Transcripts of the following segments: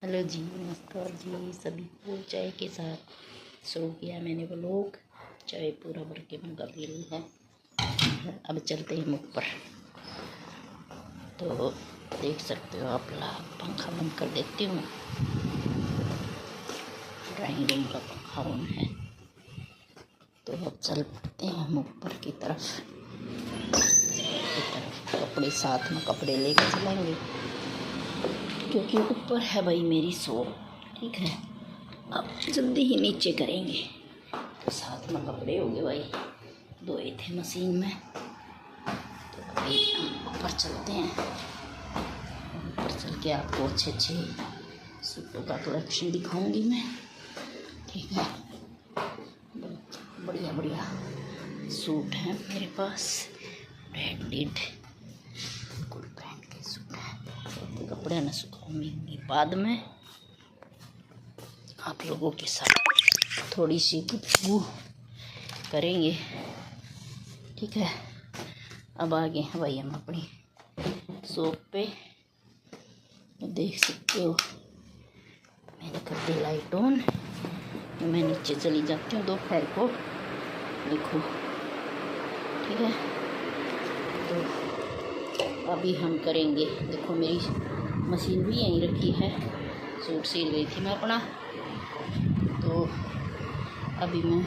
Hello जी, नमस्कार जी सभी को। चाय के साथ शुरू किया मैंने व्लॉग। चाय पूरा भर के मग्गा पी ली है। अब चलते हैं मुख पर। तो देख सकते हो आप, पंखा बंद कर देती हूँ। ड्राइंग रूम का पंखा ऑन है। तो अब चल पड़ते हैं मुख पर की तरफ। कपड़े साथ में कपड़े लेकर चलेंगे, क्योंकि ऊपर है भाई मेरी शॉप। ठीक है, अब जल्दी ही नीचे करेंगे। तो साथ में कपड़े हो गए भाई, धोए थे मशीन में। तो भाई हम ऊपर चलते हैं। ऊपर चल के आपको अच्छे अच्छे सूटों का कलेक्शन दिखाऊंगी मैं। ठीक है, बढ़िया बढ़िया सूट हैं मेरे पास। ब्रांडेड फुल पैंट के सूट हैं। कपड़े न सुखाऊंगी बाद में आप लोगों के साथ थोड़ी सी गुफ्तगू करेंगे। ठीक है, अब आगे हैं भाई हम अपनी शॉप पे। तो देख सकते हो मैंने कर दी लाइट ऑन। तो मैं नीचे चली जाती हूँ दोपहर को, देखो। ठीक है, तो अभी हम करेंगे। देखो मेरी मशीन भी यहीं रखी है, सूट सिल गई थी मैं अपना। तो अभी मैं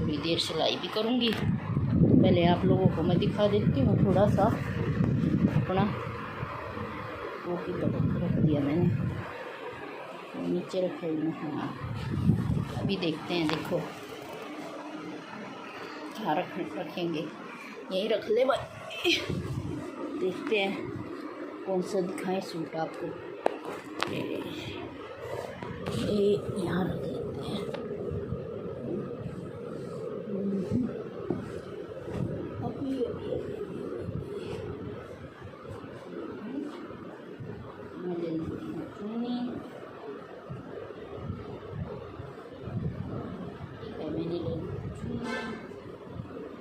थोड़ी देर सिलाई भी करूँगी। पहले आप लोगों को मैं दिखा देती हूँ थोड़ा सा अपना। वो की तरफ रख दिया मैंने, नीचे रखे हुए। हाँ, अभी देखते हैं। देखो क्या रखेंगे, यहीं रख ले भाई। देखते हैं कौन सा दिखाएं सूट आपको। ये यहाँ रख लेते हैं। अभी मैं ले लेती हूँ चुन्नी। ठीक है, मैंने ले ली चुन्नी।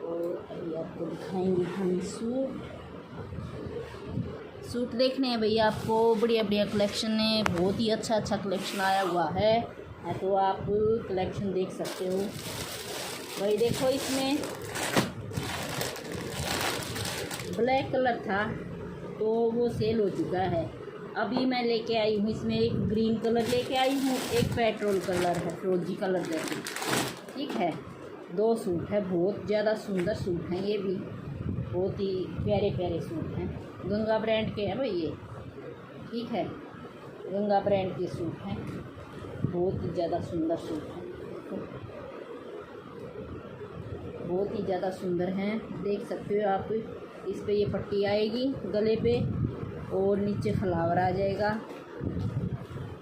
और अभी आपको दिखाएंगे हम सूट देखने हैं भैया आपको। बढ़िया बढ़िया कलेक्शन है, बहुत ही अच्छा कलेक्शन आया हुआ है। तो आप कलेक्शन देख सकते हो भाई। देखो इसमें ब्लैक कलर था तो वो सेल हो चुका है। अभी मैं लेके आई हूँ इसमें एक ग्रीन कलर लेके आई हूँ, एक पेट्रोल कलर है, फिरोजी कलर जैसे। ठीक है, 2 सूट है, बहुत ज़्यादा सुंदर सूट हैं। ये भी बहुत ही प्यारे प्यारे सूट हैं। गंगा ब्रांड के हैं भाई ये। ठीक है, गंगा ब्रांड के सूट हैं, बहुत ही ज़्यादा सुंदर सूट हैं। बहुत ही ज़्यादा सुंदर हैं, देख सकते हो आप। इस पे ये पट्टी आएगी गले पे, और नीचे फ्लावर आ जाएगा।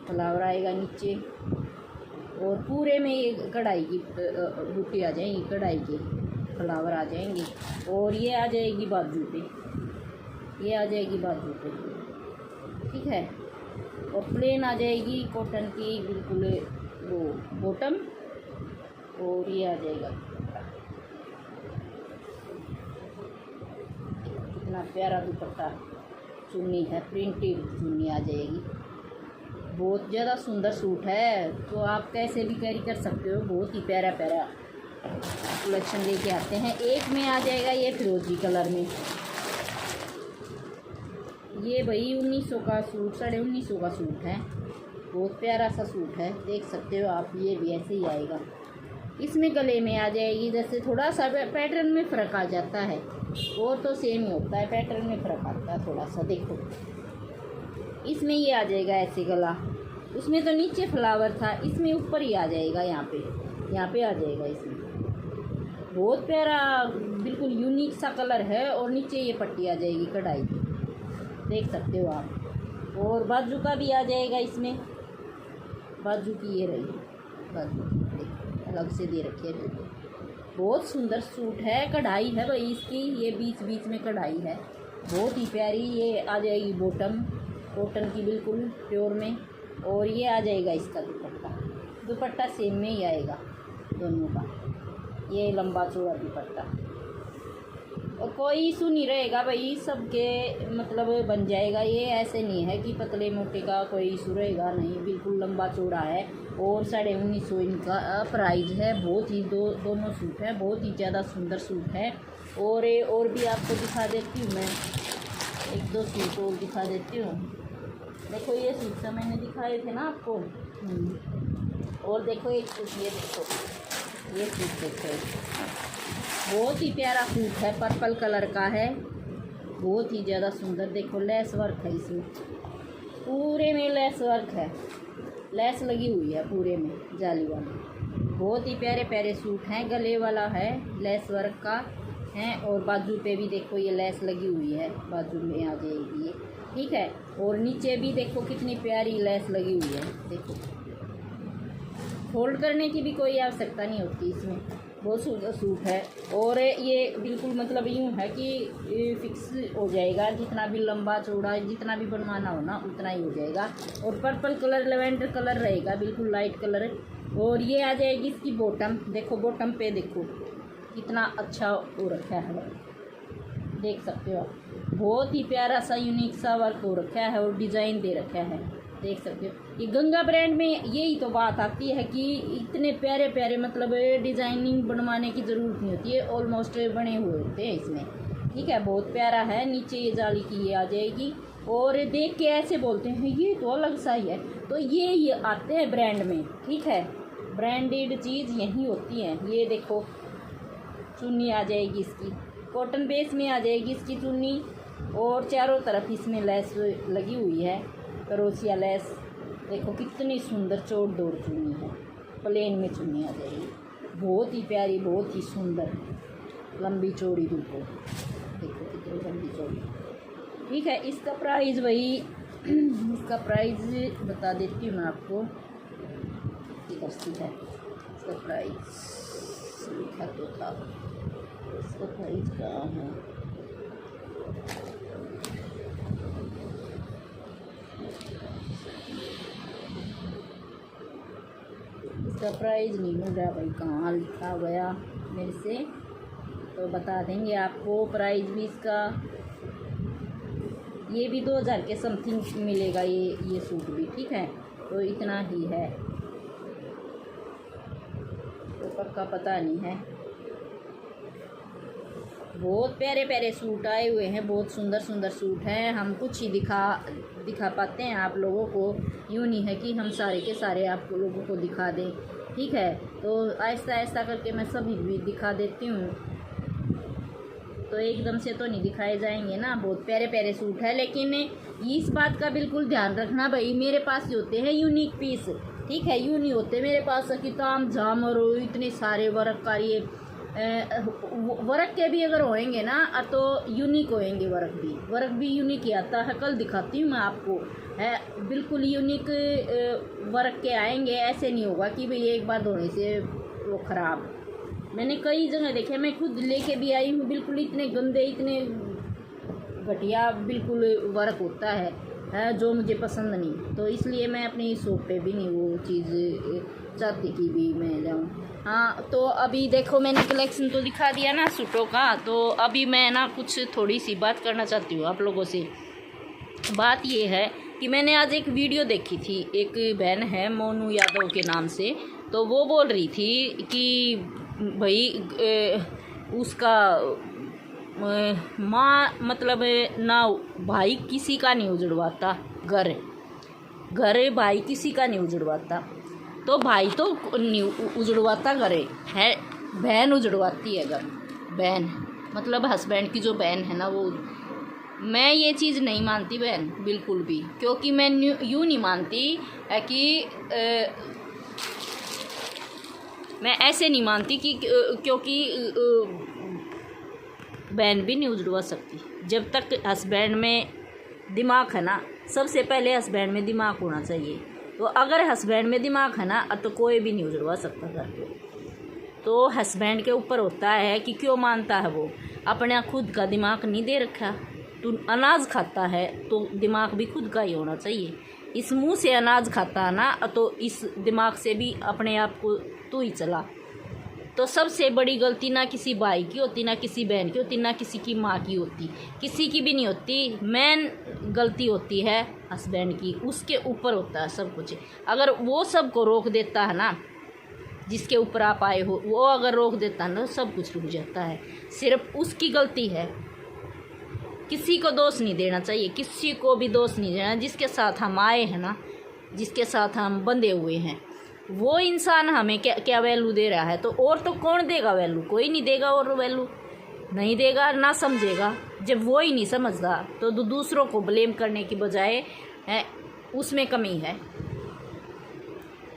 फ्लावर आएगा नीचे, और पूरे में ये कढ़ाई की बूटी आ जाएगी, कढ़ाई के फ्लावर आ जाएंगे। और ये आ जाएगी बाजू पे, ये आ जाएगी बाजू पे। ठीक है, और प्लेन आ जाएगी कॉटन की बिल्कुल वो बॉटम। और ये आ जाएगा, कितना प्यारा दुपट्टा। चुन्नी है, प्रिंटेड चुन्नी आ जाएगी। बहुत ज़्यादा सुंदर सूट है, तो आप कैसे भी कैरी कर सकते हो। बहुत ही प्यारा प्यारा कलेक्शन लेके आते हैं। एक में आ जाएगा ये फिरोजी कलर में। ये भाई 1900 का सूट, 1950 का सूट है। बहुत प्यारा सा सूट है, देख सकते हो आप। ये भी ऐसे ही आएगा। इसमें गले में आ जाएगी, जैसे थोड़ा सा पैटर्न में फ़र्क आ जाता है, और तो सेम ही होता है, पैटर्न में फ़र्क आता है थोड़ा सा। देखो इसमें ये आ जाएगा ऐसे गला। उसमें तो नीचे फ्लावर था, इसमें ऊपर ही आ जाएगा, यहाँ पे आ जाएगा इसमें। बहुत प्यारा बिल्कुल यूनिक सा कलर है। और नीचे ये पट्टी आ जाएगी कढ़ाई की, देख सकते हो आप। और बाजू का भी आ जाएगा इसमें। बाजू की ये रही बाजू, अलग से दे रखी है। बहुत सुंदर सूट है, कढ़ाई है भाई इसकी। ये बीच बीच में कढ़ाई है, बहुत ही प्यारी। ये आ जाएगी बॉटम कॉटन की बिल्कुल प्योर में। और ये आ जाएगा इसका दुपट्टा सेम में ही आएगा दोनों का। ये लंबा चौड़ा दुपट्टा, और कोई इशू नहीं रहेगा भाई, सबके मतलब बन जाएगा। ये ऐसे नहीं है कि पतले मोटे का कोई इशू रहेगा, नहीं, बिल्कुल लंबा चौड़ा है। और 1950 इनका प्राइस है। बहुत ही दोनों सूट है, बहुत ही ज़्यादा सुंदर सूट है। और भी आपको दिखा देती हूँ मैं, एक दो सूट और दिखा देती हूँ। देखो ये सूट तो मैंने दिखाए थे ना आपको। और देखो एक सूट, ये देखो, ये सूट देखो, बहुत ही प्यारा सूट है, पर्पल कलर का है, बहुत ही ज़्यादा सुंदर। देखो लेस वर्क है इसमें, पूरे में लेस वर्क है, लेस लगी हुई है पूरे में जाली वाली। बहुत ही प्यारे प्यारे सूट हैं, गले वाला है, लेस वर्क का है। और बाजू पे भी देखो ये लेस लगी हुई है, बाजू में आ जाएगी ये, ठीक है। और नीचे भी देखो कितनी प्यारी लेस लगी हुई है, देखो फोल्ड करने की भी कोई आवश्यकता नहीं होती इसमें, बहुत सुंदर सूट है। और ये बिल्कुल मतलब यूँ है कि फिक्स हो जाएगा, जितना भी लंबा चौड़ा जितना भी बनवाना हो ना उतना ही हो जाएगा। और पर्पल कलर, लेवेंडर कलर रहेगा, बिल्कुल लाइट कलर। और ये आ जाएगी इसकी बॉटम, देखो बॉटम पे देखो कितना अच्छा हो रखा है, देख सकते हो आप, बहुत ही प्यारा सा यूनिक सा वर्क हो रखा है और डिज़ाइन दे रखा है, देख सकते हो। ये गंगा ब्रांड में यही तो बात आती है कि इतने प्यारे प्यारे मतलब डिज़ाइनिंग बनवाने की ज़रूरत नहीं होती है, ऑलमोस्ट बने हुए होते हैं इसमें, ठीक है। बहुत प्यारा है, नीचे ये जाली की ये आ जाएगी। और देख के ऐसे बोलते हैं ये तो अलग सा ही है, तो ये आते हैं ब्रांड में, ठीक है। ब्रांडेड चीज़ यही होती है। ये देखो चुन्नी आ जाएगी इसकी, कॉटन बेस में आ जाएगी इसकी चुन्नी। और चारों तरफ इसमें लेस लगी हुई है, करोसिया लेस। देखो कितनी सुंदर चौड़ दौड़ चुन्नी है, प्लेन में चुन्नी आ जाएगी, बहुत ही प्यारी, बहुत ही सुंदर, लंबी चौड़ी बिल्कुल, देखो कितनी लंबी चौड़ी, ठीक है। इसका प्राइस वही इसका प्राइस बता देती हूँ मैं आपको, है इसका प्राइस लिखा तो था, इसका प्राइस कहाँ है, इसका प्राइस नहीं मिल रहा भाई, कहाँ लिखा गया मेरे से, तो बता देंगे आपको प्राइस भी इसका। ये भी 2000 के समथिंग मिलेगा ये सूट भी, ठीक है। तो इतना ही है, तो पक्का पता नहीं है। बहुत प्यारे प्यारे सूट आए हुए हैं, बहुत सुंदर सुंदर सूट हैं। हम कुछ ही दिखा पाते हैं आप लोगों को, यूँ नहीं है कि हम सारे के सारे आप लोगों को दिखा दें, ठीक है। तो ऐसा ऐसा करके मैं सभी भी दिखा देती हूँ, तो एकदम से तो नहीं दिखाए जाएंगे ना। बहुत प्यारे प्यारे सूट है, लेकिन इस बात का बिल्कुल ध्यान रखना भाई, मेरे पास होते हैं यूनिक पीस, ठीक है। यूँ नहीं होते मेरे पास कि ताम झाम और इतने सारे वर्क का, ये वर्क के भी अगर होएंगे ना तो यूनिक होएंगे, वर्क भी यूनिक ही आता है। कल दिखाती हूँ मैं आपको, है बिल्कुल यूनिक वर्क के आएंगे, ऐसे नहीं होगा कि भाई एक बार धोने से वो ख़राब। मैंने कई जगह देखे, मैं खुद लेके भी आई हूँ, बिल्कुल इतने गंदे, इतने घटिया बिल्कुल वर्क होता है जो मुझे पसंद नहीं। तो इसलिए मैं अपनी शॉप पे भी नहीं वो चीज़ चाहती कि भी मैं जाऊँ। हाँ, तो अभी देखो मैंने कलेक्शन तो दिखा दिया ना सूटों का, तो अभी मैं ना कुछ थोड़ी सी बात करना चाहती हूँ आप लोगों से। बात ये है कि मैंने आज एक वीडियो देखी थी, एक बहन है मोनू यादव के नाम से, तो वो बोल रही थी कि भाई उसका माँ मतलब ना भाई किसी का नहीं उजड़वाता घर भाई किसी का नहीं उजड़वाता, तो भाई तो नहीं उजड़वाता घर है, बहन उजड़वाती है घर। बहन मतलब हस्बैंड की जो बहन है ना, वो मैं ये चीज़ नहीं मानती बहन, बिल्कुल भी। क्योंकि मैं यूँ नहीं मानती है कि मैं ऐसे नहीं मानती कि क्योंकि बहन भी नहीं उजड़वा सकती। जब तक हस्बैंड में दिमाग है ना, सबसे पहले हस्बैंड में दिमाग होना चाहिए। तो अगर हस्बैंड में दिमाग है ना तो कोई भी नहीं उजड़वा सकता घर को। तो हस्बैंड के ऊपर होता है कि क्यों मानता है वो, अपना खुद का दिमाग नहीं दे रखा। तू अनाज खाता है तो दिमाग भी खुद का ही होना चाहिए। इस मुंह से अनाज खाता है ना, तो इस दिमाग से भी अपने आप को तू ही चला। तो सबसे बड़ी गलती ना किसी भाई की होती, ना किसी बहन की होती, ना किसी की माँ की होती, किसी की भी नहीं होती। मेन गलती होती है हस्बैंड की, उसके ऊपर होता है सब कुछ। अगर वो सबको रोक देता है ना, जिसके ऊपर आप आए हो, वो अगर रोक देता है ना, सब कुछ रुक जाता है। सिर्फ उसकी गलती है, किसी को दोष नहीं देना चाहिए, किसी को भी दोष नहीं देना। जिसके साथ हम आए हैं ना, जिसके साथ हम बंधे हुए हैं, वो इंसान हमें क्या वैल्यू दे रहा है, तो और तो कौन देगा वैल्यू? कोई नहीं देगा, और वैल्यू नहीं देगा, ना समझेगा। जब वो ही नहीं समझता तो दूसरों को ब्लेम करने की बजाय उसमें कमी है।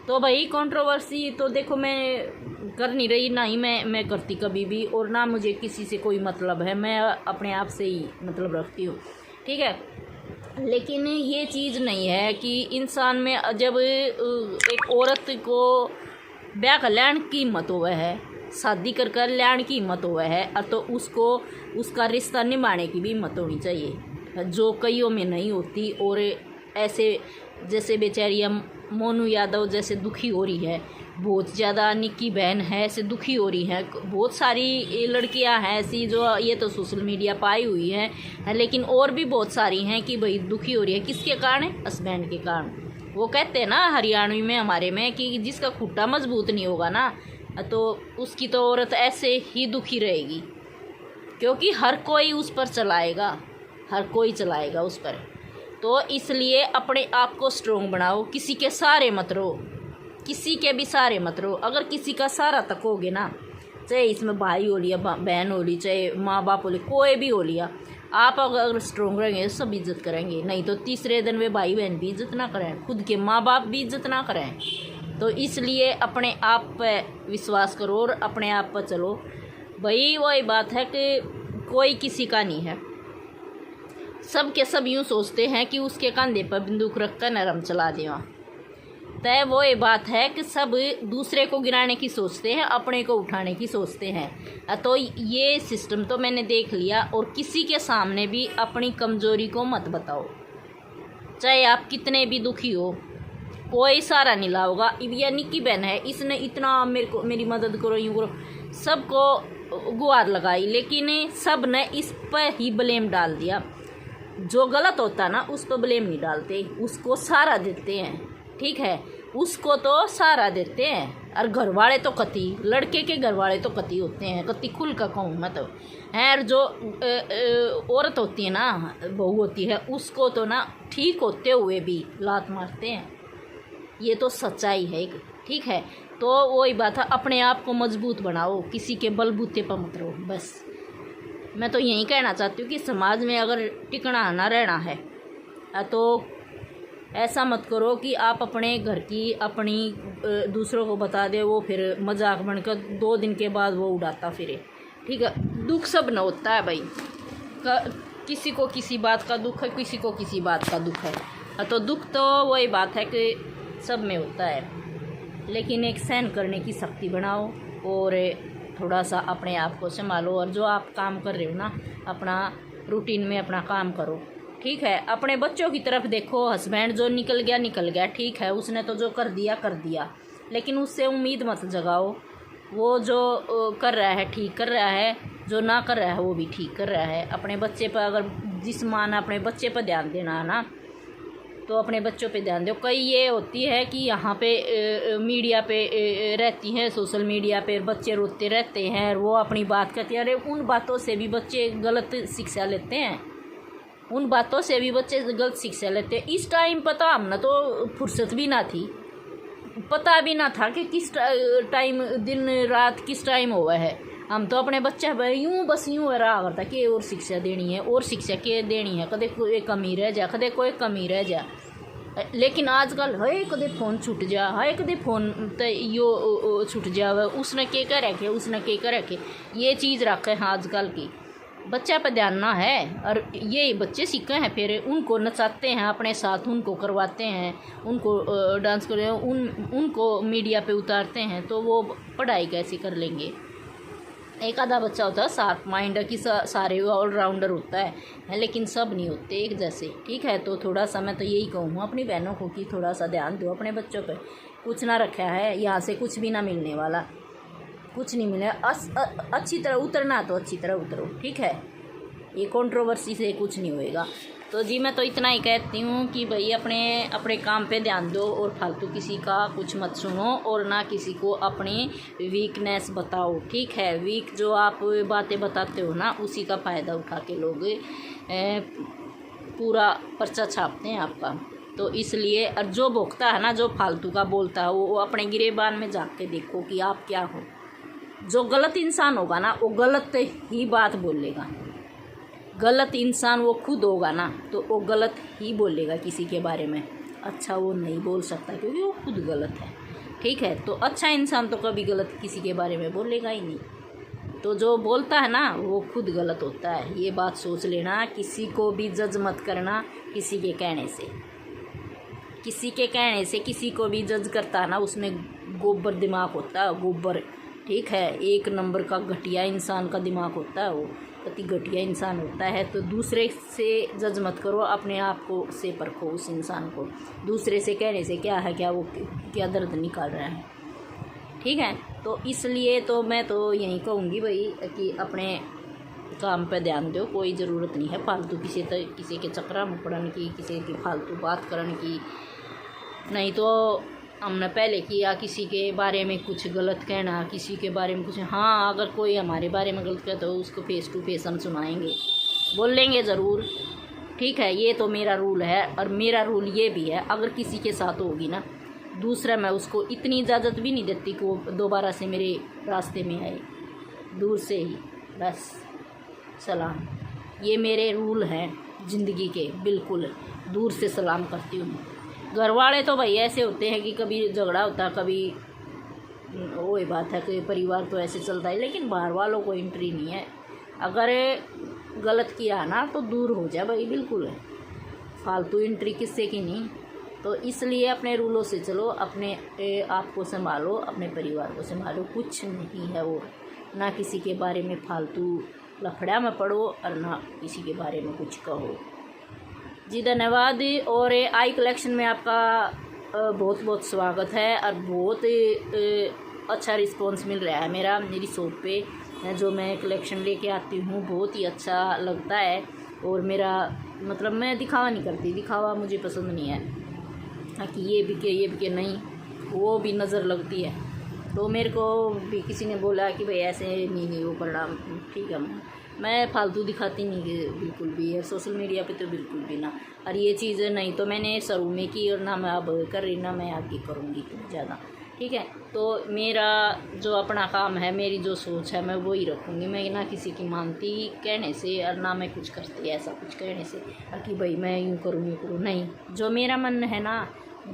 तो भाई कंट्रोवर्सी तो देखो मैं कर नहीं रही, ना ही मैं करती कभी भी, और ना मुझे किसी से कोई मतलब है। मैं अपने आप से ही मतलब रखती हूँ, ठीक है। लेकिन ये चीज़ नहीं है कि इंसान में जब एक औरत को ब्याह कर लैंड की हिम्मत हुआ है, शादी कर लैंड की हिम्मत हुआ है, तो उसको उसका रिश्ता निभाने की भी हिम्मत होनी चाहिए, जो कईयों में नहीं होती। और ऐसे जैसे बेचारी मोनू यादव जैसे दुखी हो रही है, बहुत ज़्यादा निक्की बहन है ऐसे दुखी हो रही है, बहुत सारी लड़कियां हैं ऐसी जो ये तो सोशल मीडिया पाई हुई हैं, लेकिन और भी बहुत सारी हैं कि भाई दुखी हो रही है। किसके कारण? हस्बैंड के कारण। वो कहते हैं ना हरियाणवी में हमारे में कि जिसका खुट्टा मजबूत नहीं होगा ना, तो उसकी तो औरत ऐसे ही दुखी रहेगी, क्योंकि हर कोई उस पर चलाएगा, हर कोई चलाएगा उस पर। तो इसलिए अपने आप को स्ट्रोंग बनाओ, किसी के सहारे मत रहो, किसी के भी सहारे मत रहो। अगर किसी का सहारा तकोगे ना, चाहे इसमें भाई हो लिया, बहन हो ली, चाहे माँ बाप हो लिया, कोई भी हो लिया, आप अगर स्ट्रोंग रहेंगे तो सब इज्जत करेंगे। नहीं तो तीसरे दिन वे भाई बहन भी इज्जत ना करें, खुद के माँ बाप भी इज्जत ना करें। तो इसलिए अपने आप पर विश्वास करो और अपने आप पर चलो। भाई वही बात है कि कोई किसी का नहीं है, सब के सब यूँ सोचते हैं कि उसके कंधे पर बंदूक रख कर नरम चला दें। तय वो ये बात है कि सब दूसरे को गिराने की सोचते हैं, अपने को उठाने की सोचते हैं। तो ये सिस्टम तो मैंने देख लिया। और किसी के सामने भी अपनी कमज़ोरी को मत बताओ, चाहे आप कितने भी दुखी हो, कोई सहारा नहीं लाओगा। या निक्की बहन है, इसने इतना मेरी मदद करो, यूँ करो, सबको गुहार लगाई, लेकिन सब ने इस पर ही ब्लेम डाल दिया। जो गलत होता ना उस पर ब्लेम नहीं डालते, उसको सहारा देते हैं, ठीक है, उसको तो सहारा देते हैं। और घर वाले तो कति, लड़के के घर वाले तो कति होते हैं, कति खुल का कहूँ मैं तो है। और जो औरत होती है ना, बहू होती है, उसको तो ना ठीक होते हुए भी लात मारते हैं। ये तो सच्चाई है एक, ठीक है। तो वही बात है, अपने आप को मजबूत बनाओ, किसी के बलबूते पर मत रहो। बस मैं तो यही कहना चाहती हूँ कि समाज में अगर टिकना ना रहना है तो ऐसा मत करो कि आप अपने घर की अपनी दूसरों को बता दे, वो फिर मजाक बनकर 2 दिन के बाद वो उड़ाता फिरे, ठीक है। दुख सब न होता है भाई, किसी को किसी बात का दुख है, किसी को किसी बात का दुख है। तो दुख तो वही बात है कि सब में होता है, लेकिन एक सहन करने की शक्ति बनाओ और थोड़ा सा अपने आप को संभालो। और जो आप काम कर रहे हो ना, अपना रूटीन में अपना काम करो, ठीक है। अपने बच्चों की तरफ देखो, हस्बैंड जो निकल गया, ठीक है, उसने तो जो कर दिया, लेकिन उससे उम्मीद मत जगाओ। वो जो कर रहा है ठीक कर रहा है, जो ना कर रहा है वो भी ठीक कर रहा है। अपने बच्चे पर अगर जिस माँ ने अपने बच्चे पर ध्यान देना है ना, तो अपने बच्चों पे ध्यान दो। कई ये होती है कि यहाँ पे मीडिया पे रहती हैं, सोशल मीडिया पे बच्चे रोते रहते हैं, वो अपनी बात करते हैं। अरे उन बातों से भी बच्चे गलत शिक्षा लेते हैं, उन बातों से भी बच्चे गलत शिक्षा लेते हैं। इस टाइम पता हमने तो फुर्सत भी ना थी, पता भी ना था कि किस टाइम दिन रात किस टाइम हुआ है। हम तो अपने बच्चे यूँ रहा करता कि और शिक्षा देनी है, और शिक्षा के देनी है, कदे कोई कमी रह जा, कदे कोई कमी रह जा। लेकिन आजकल है कदे फ़ोन छूट जा, है कदे फ़ोन तो यो छूट जावे, उसने के कर रखे, उसने के कर रखे, ये चीज़ रखे हैं आजकल की। बच्चा पर ध्यान ना है, और ये बच्चे सीखे हैं, फिर उनको नचाते हैं अपने साथ, उनको करवाते हैं, उनको डांस कर उनको मीडिया पे उतारते हैं, तो वो पढ़ाई कैसे कर लेंगे। एक आधा बच्चा होता है शार्प माइंड की, सारे ऑलराउंडर होता है, लेकिन सब नहीं होते एक जैसे, ठीक है। तो थोड़ा सा मैं तो यही कहूँ अपनी बहनों को कि थोड़ा सा ध्यान दो अपने बच्चों पे, कुछ ना रखा है यहाँ से, कुछ भी ना मिलने वाला। कुछ नहीं मिले। अच्छी तरह उतरना तो अच्छी तरह उतरो, ठीक है। ये कंट्रोवर्सी से कुछ नहीं होएगा। तो जी मैं तो इतना ही कहती हूँ कि भाई अपने अपने काम पे ध्यान दो और फालतू किसी का कुछ मत सुनो और ना किसी को अपनी वीकनेस बताओ, ठीक है। वीक जो आप बातें बताते हो ना, उसी का फ़ायदा उठा के लोग पूरा पर्चा छापते हैं आपका। तो इसलिए और जो भोगता है ना, जो फालतू का बोलता है, वो अपने गिरेबान में झाँक के देखो कि आप क्या हो। जो गलत इंसान होगा ना, वो गलत ही बात बोलेगा। गलत इंसान वो खुद होगा ना, तो वो गलत ही बोलेगा किसी के बारे में। अच्छा वो नहीं बोल सकता क्योंकि वो खुद गलत है, ठीक है। तो अच्छा इंसान तो कभी गलत किसी के बारे में बोलेगा ही नहीं। तो जो बोलता है ना, वो खुद गलत होता है। ये बात सोच लेना। किसी को भी जज मत करना किसी के कहने से। किसी के कहने से किसी को भी जज करता है ना, उसमें गोबर दिमाग होता है, गोबर, ठीक है। एक नंबर का घटिया इंसान का दिमाग होता है, वो अति घटिया इंसान होता है। तो दूसरे से जज मत करो, अपने आप को से परखो उस इंसान को। दूसरे से कहने से क्या है, क्या वो क्या दर्द निकाल रहा है, ठीक है। तो इसलिए तो मैं तो यही कहूँगी भाई कि अपने काम पे ध्यान दो। कोई ज़रूरत नहीं है फालतू किसी के चक्कर में पड़ने की, किसी की फालतू बात करने की। नहीं तो हमने पहले किया किसी के बारे में कुछ गलत कहना, किसी के बारे में कुछ, हाँ अगर कोई हमारे बारे में गलत कहता हो उसको फेस टू फेस हम सुनाएंगे, बोलेंगे ज़रूर, ठीक है। ये तो मेरा रूल है। और मेरा रूल ये भी है, अगर किसी के साथ होगी ना दूसरा, मैं उसको इतनी इजाज़त भी नहीं देती कि वो दोबारा से मेरे रास्ते में आए। दूर से ही बस सलाम। ये मेरे रूल हैं ज़िंदगी के, बिल्कुल दूर से सलाम करती हूँ। घर वाले तो भाई ऐसे होते हैं कि कभी झगड़ा होता है, कभी वही बात है कि परिवार तो ऐसे चलता है, लेकिन बाहर वालों को एंट्री नहीं है। अगर गलत किया ना तो दूर हो जाए भाई, बिल्कुल है। फालतू एंट्री किससे की नहीं। तो इसलिए अपने रूलों से चलो, अपने आप को संभालो, अपने परिवार को संभालो। कुछ नहीं है और ना किसी के बारे में फालतू लफड़ा में पड़ो और ना किसी के बारे में कुछ कहो। जी धन्यवाद। और आई कलेक्शन में आपका बहुत बहुत स्वागत है और बहुत अच्छा रिस्पांस मिल रहा है मेरी शॉप पे। जो मैं कलेक्शन लेके आती हूँ बहुत ही अच्छा लगता है। और मेरा मतलब मैं दिखावा नहीं करती, दिखावा मुझे पसंद नहीं है कि ये बिके नहीं, वो भी नज़र लगती है। तो मेरे को भी किसी ने बोला कि भाई ऐसे नहीं वो करना, ठीक है। मैं फालतू दिखाती नहीं बिल्कुल भी, और सोशल मीडिया पे तो बिल्कुल भी ना। और ये चीज़ नहीं तो मैंने शुरू में की और ना मैं अब कर रही, ना मैं आगे करूँगी ज़्यादा, ठीक है। तो मेरा जो अपना काम है, मेरी जो सोच है, मैं वही रखूँगी। मैं ना किसी की मानती कहने से और ना मैं कुछ करती ऐसा कुछ कहने से कि भाई मैं यूँ करूँ नहीं। जो मेरा मन है ना,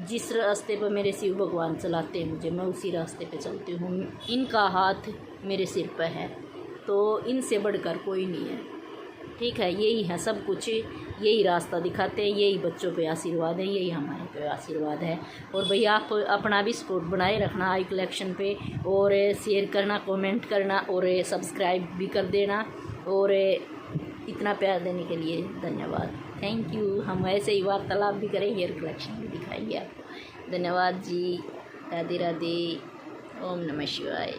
जिस रास्ते पर मेरे शिव भगवान चलाते हैं मुझे, मैं उसी रास्ते पे चलती हूँ। इनका हाथ मेरे सिर पर है, तो इनसे बढ़कर कोई नहीं है, ठीक है। यही है सब कुछ, यही रास्ता दिखाते हैं, यही बच्चों पे आशीर्वाद है, यही हमारे पे आशीर्वाद है। और भैया आप अपना भी सपोर्ट बनाए रखना आई कलेक्शन पे, और शेयर करना, कमेंट करना और सब्सक्राइब भी कर देना। और इतना प्यार देने के लिए धन्यवाद, थैंक यू। हम ऐसे ही वार्तालाप भी करेंगे, हेयर कलेक्शन भी दिखाएंगे आपको। धन्यवाद जी, राधे राधे, ओम नमः शिवाय।